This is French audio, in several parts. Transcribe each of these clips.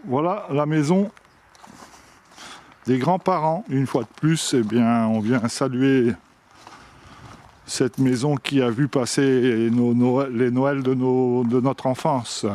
Voilà la maison des grands-parents. Une fois de plus, eh bien, on vient saluer cette maison qui a vu passer les Noëls de notre enfance.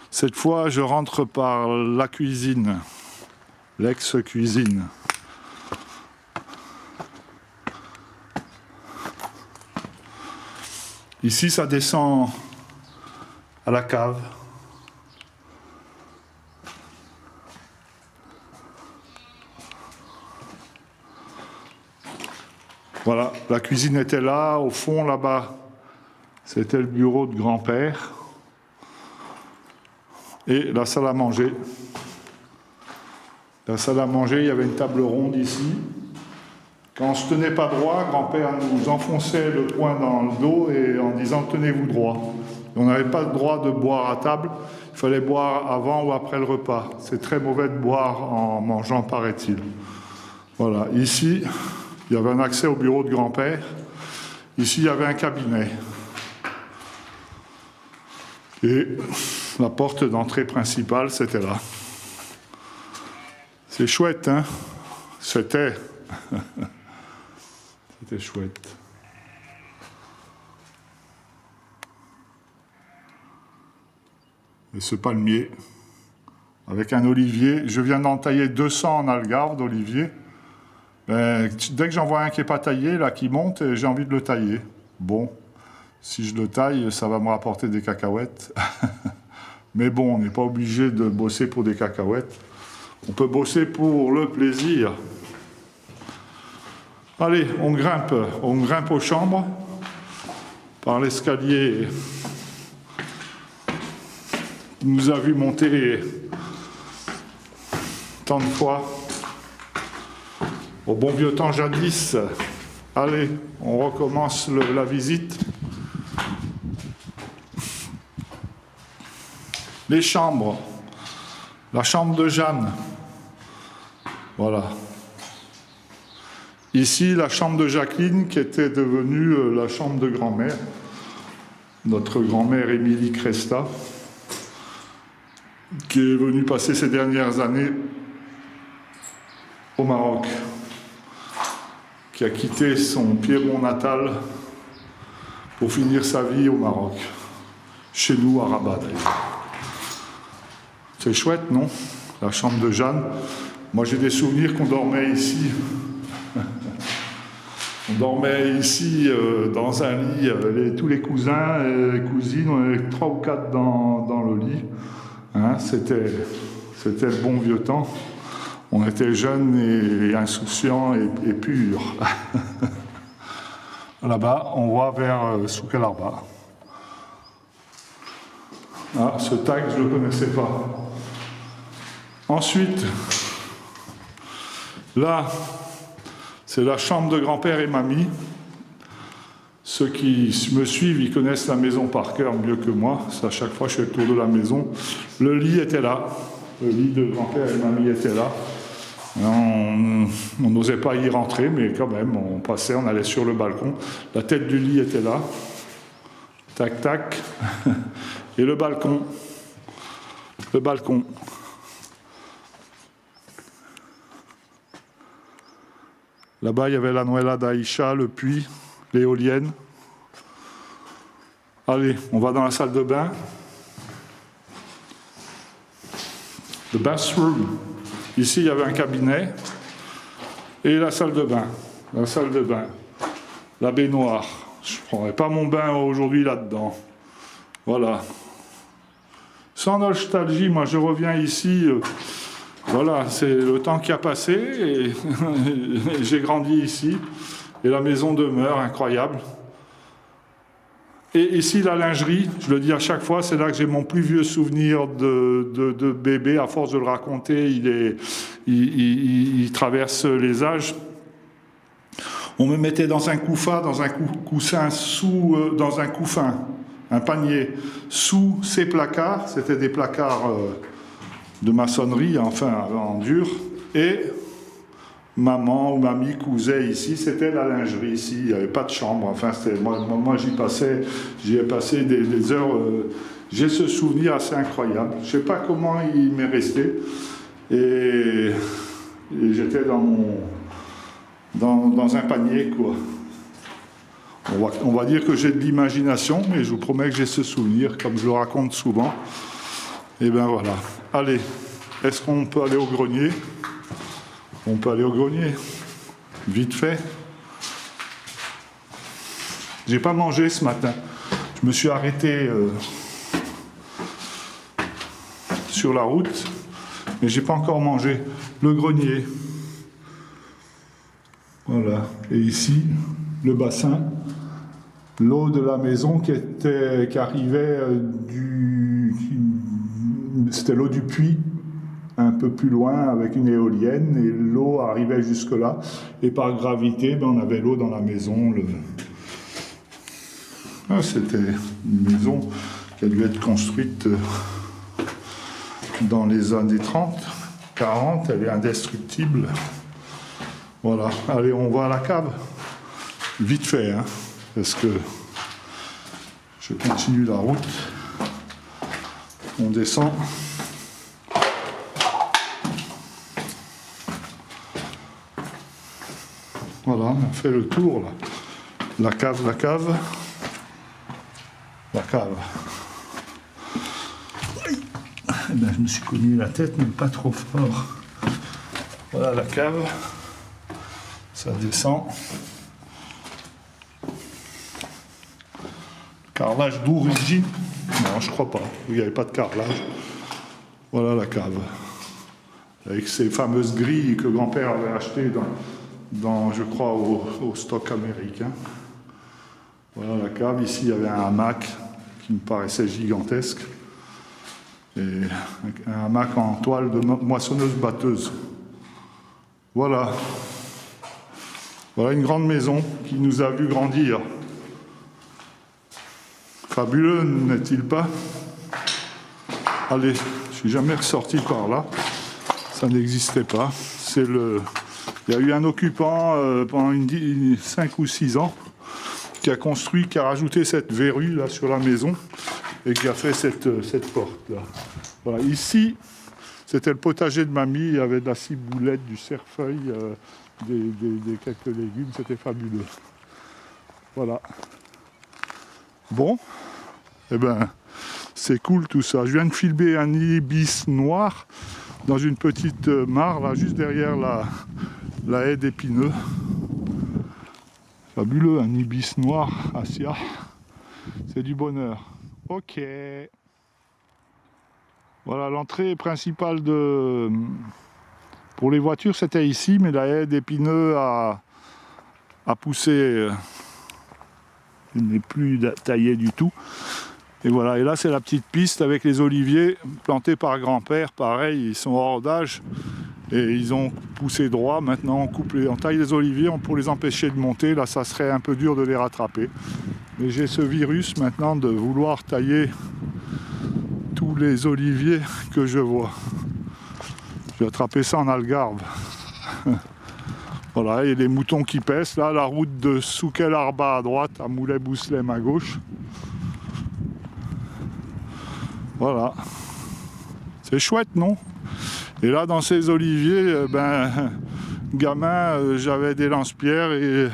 Cette fois, je rentre par la cuisine, l'ex-cuisine. Ici, ça descend à la cave. Voilà, la cuisine était là, au fond là-bas, c'était le bureau de grand-père. Et la salle à manger. La salle à manger, il y avait une table ronde ici. Quand on ne se tenait pas droit, grand-père nous enfonçait le poing dans le dos et en disant « tenez-vous droit ». On n'avait pas le droit de boire à table, il fallait boire avant ou après le repas. C'est très mauvais de boire en mangeant, paraît-il. Voilà, ici, il y avait un accès au bureau de grand-père. Ici, il y avait un cabinet. Et la porte d'entrée principale, c'était là. C'est chouette, hein? C'était chouette. Et ce palmier, avec un olivier, je viens d'en tailler 200 en Algarve d'olivier. Ben, dès que j'en vois un qui n'est pas taillé, là, qui monte, j'ai envie de le tailler. Bon, si je le taille, ça va me rapporter des cacahuètes. Mais bon, on n'est pas obligé de bosser pour des cacahuètes. On peut bosser pour le plaisir. Allez, on grimpe aux chambres par l'escalier qui nous a vu monter tant de fois. Au bon vieux temps jadis. Allez, on recommence la visite. Les chambres. La chambre de Jeanne. Voilà. Ici, la chambre de Jacqueline, qui était devenue la chambre de grand-mère. Notre grand-mère Émilie Cresta, qui est venue passer ces dernières années au Maroc, qui a quitté son Piémont natal pour finir sa vie au Maroc, chez nous à Rabat d'ailleurs. C'est chouette, non? La chambre de Jeanne. Moi j'ai des souvenirs qu'on dormait ici. On dormait ici dans un lit, tous les cousins et les cousines, on était 3 ou 4 dans le lit. Hein, c'était le bon vieux temps. On était jeunes et insouciants et purs. Là-bas, on voit vers Souk El Arba. Ah, ce tag, je ne le connaissais pas. Ensuite, là, c'est la chambre de grand-père et mamie. Ceux qui me suivent, ils connaissent la maison par cœur mieux que moi. À chaque fois, je fais le tour de la maison. Le lit était là. Le lit de grand-père et mamie était là. On n'osait pas y rentrer, mais quand même, on passait, on allait sur le balcon. La tête du lit était là. Tac, tac. Et le balcon. Le balcon. Là-bas, il y avait la Nuela d'Aïcha, le puits, l'éolienne. Allez, on va dans la salle de bain. Le bathroom. Ici, il y avait un cabinet. Et la salle de bain. La salle de bain. La baignoire. Je ne prendrai pas mon bain aujourd'hui là-dedans. Voilà. Sans nostalgie, moi je reviens ici. Voilà, c'est le temps qui a passé et j'ai grandi ici. Et la maison demeure incroyable. Et ici, la lingerie, je le dis à chaque fois, c'est là que j'ai mon plus vieux souvenir de bébé. À force de le raconter, il traverse les âges. On me mettait dans un couffin, dans un coussin dans un couffin, un panier, sous ces placards. C'était des placards de maçonnerie, enfin en dur. Et maman ou mamie cousait ici, c'était la lingerie ici, il n'y avait pas de chambre. Enfin, moi j'y ai passé des heures. J'ai ce souvenir assez incroyable. Je ne sais pas comment il m'est resté. Et j'étais dans un panier, quoi. On va dire que j'ai de l'imagination, mais je vous promets que j'ai ce souvenir, comme je le raconte souvent. Et bien voilà. Allez, est-ce qu'on peut aller au grenier? On peut aller au grenier. Vite fait. J'ai pas mangé ce matin. Je me suis arrêté sur la route, mais j'ai pas encore mangé. Le grenier. Voilà. Et ici, le bassin. L'eau de la maison qui arrivait c'était l'eau du puits, un peu plus loin avec une éolienne, et l'eau arrivait jusque là, et par gravité, on avait l'eau dans la maison. C'était une maison qui a dû être construite dans les années 30, 40, elle est indestructible. Voilà, allez, on va à la cave. Vite fait, hein, parce que je continue la route. On descend. Voilà, on fait le tour, là. La cave. Eh ben, je me suis cogné la tête, mais pas trop fort. Voilà la cave. Ça descend. Carrelage d'origine. Non, je crois pas. Il n'y avait pas de carrelage. Voilà la cave. Avec ces fameuses grilles que grand-père avait achetées je crois, au stock américain. Voilà la cave. Ici, il y avait un hamac qui me paraissait gigantesque. Et un hamac en toile de moissonneuse-batteuse. Voilà. Voilà une grande maison qui nous a vu grandir. Fabuleux, n'est-il pas? Allez, je suis jamais ressorti par là. Ça n'existait pas. Il y a eu un occupant pendant 5 ou 6 ans qui a rajouté cette verrue là sur la maison et qui a fait cette porte là. Voilà, ici, c'était le potager de mamie. Il y avait de la ciboulette, du cerfeuil, des quelques légumes. C'était fabuleux. Voilà. Bon, eh ben, c'est cool tout ça. Je viens de filmer un ibis noir dans une petite mare, là, juste derrière la haie d'épineux. Fabuleux, un ibis noir, Asia. C'est du bonheur. Ok. Voilà, l'entrée principale pour les voitures, c'était ici, mais la haie d'épineux a poussé. Il n'est plus taillé du tout. Et voilà, et là c'est la petite piste avec les oliviers plantés par grand-père, pareil, ils sont hors d'âge et ils ont poussé droit. Maintenant on taille les oliviers pour les empêcher de monter, là ça serait un peu dur de les rattraper. Mais j'ai ce virus maintenant de vouloir tailler tous les oliviers que je vois. Je vais attraper ça en Algarve. Voilà, et les moutons qui pèsent, là la route de Soukel Arba à droite, à Moulay-Bouslem à gauche. Voilà. C'est chouette, non? Et là, dans ces oliviers, gamin, j'avais des lance-pierres et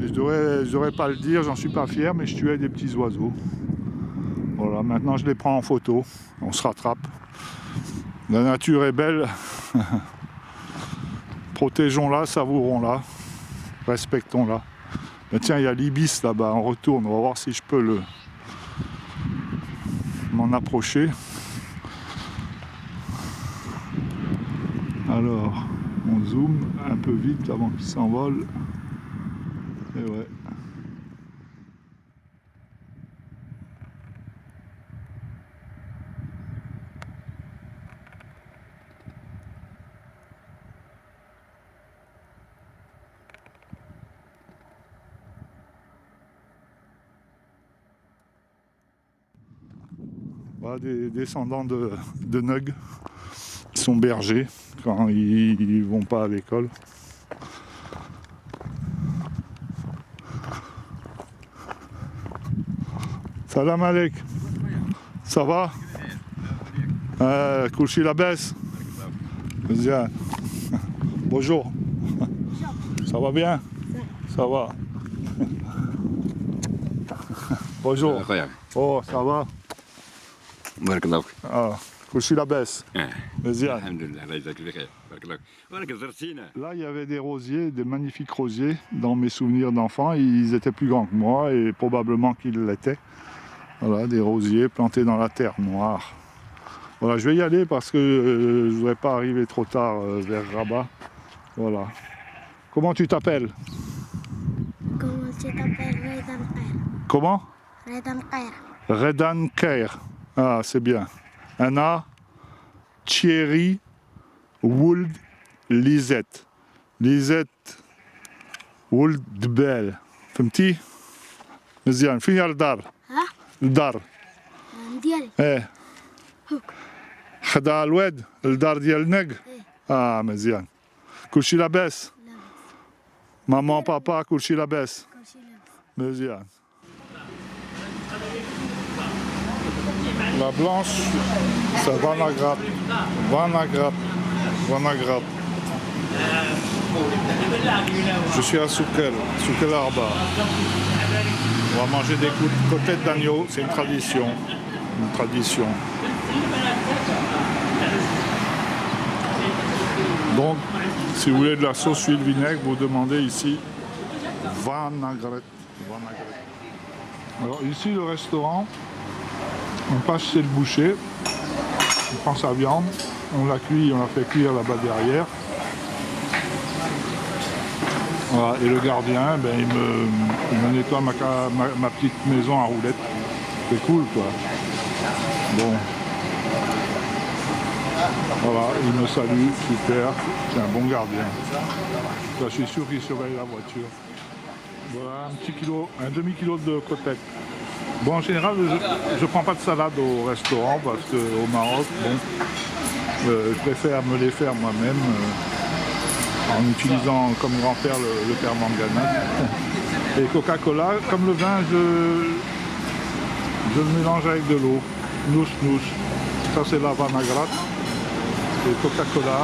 je devrais pas le dire, j'en suis pas fier, mais je tuais des petits oiseaux. Voilà, maintenant je les prends en photo, on se rattrape. La nature est belle. Protégeons-la, savourons-la, respectons-la. Mais tiens, il y a l'ibis là-bas, on retourne, on va voir si je peux m'en approcher. Alors, on zoome un peu vite avant qu'il s'envole. Et ouais. Voilà des descendants de Nug. sont bergers quand ils vont pas à l'école. Salam alek. Ça va? Kouchi la baisse. Bonjour. Ça va bien? Ça va. Bonjour. Oh, ça va? Ah, Kouchi la baisse. Là, il y avait des rosiers, des magnifiques rosiers dans mes souvenirs d'enfant. Ils étaient plus grands que moi et probablement qu'ils l'étaient. Voilà, des rosiers plantés dans la terre noire. Voilà, je vais y aller parce que je ne voudrais pas arriver trop tard vers Rabat. Voilà. Comment tu t'appelles? Comment tu t'appelles? Redan Khair. Comment? Redan Khair. Redan Khair. Ah, c'est bien. Anna, Thierry, Would, Lisette. Lisette, Would, Dbel. فهمتي؟ مزيان. فين هي الدار؟ ها؟ الدار. ديالي. ايه. هوك. حدا الواد الدار ديال النق؟ ايه. مزيان. كلشي لاباس؟ لاباس. مامان بابا كلشي لاباس؟ كلشي لاباس. مزيان. La blanche, c'est Vanagrad. Vanagrad. Vanagrad. Je suis à Soukel Arba. On va manger des côtelettes d'agneau, c'est une tradition. Une tradition. Donc, si vous voulez de la sauce huile vinaigre, vous demandez ici Vanagrad. Alors ici, le restaurant, on passe chez le boucher, on prend sa viande, on la cuit, on la fait cuire là-bas derrière. Voilà, et le gardien, ben, il me nettoie ma petite maison à roulettes. C'est cool, quoi. Bon. Voilà, il me salue, super. C'est un bon gardien. Là, je suis sûr qu'il surveille la voiture. Voilà, un demi-kilo de côtelettes. Bon, en général, je ne prends pas de salade au restaurant parce qu'au Maroc, bon, je préfère me les faire moi-même en utilisant comme grand-père le père manganate. Et Coca-Cola, comme le vin, je le mélange avec de l'eau. Nouche. Ça, c'est la Vanagrad. Et Coca-Cola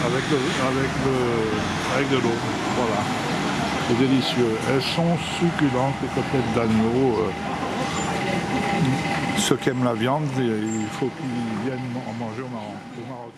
avec de l'eau. Voilà. C'est délicieux. Elles sont succulentes, les côtelettes d'agneau. Ceux qui aiment la viande, il faut qu'ils viennent en manger au Maroc.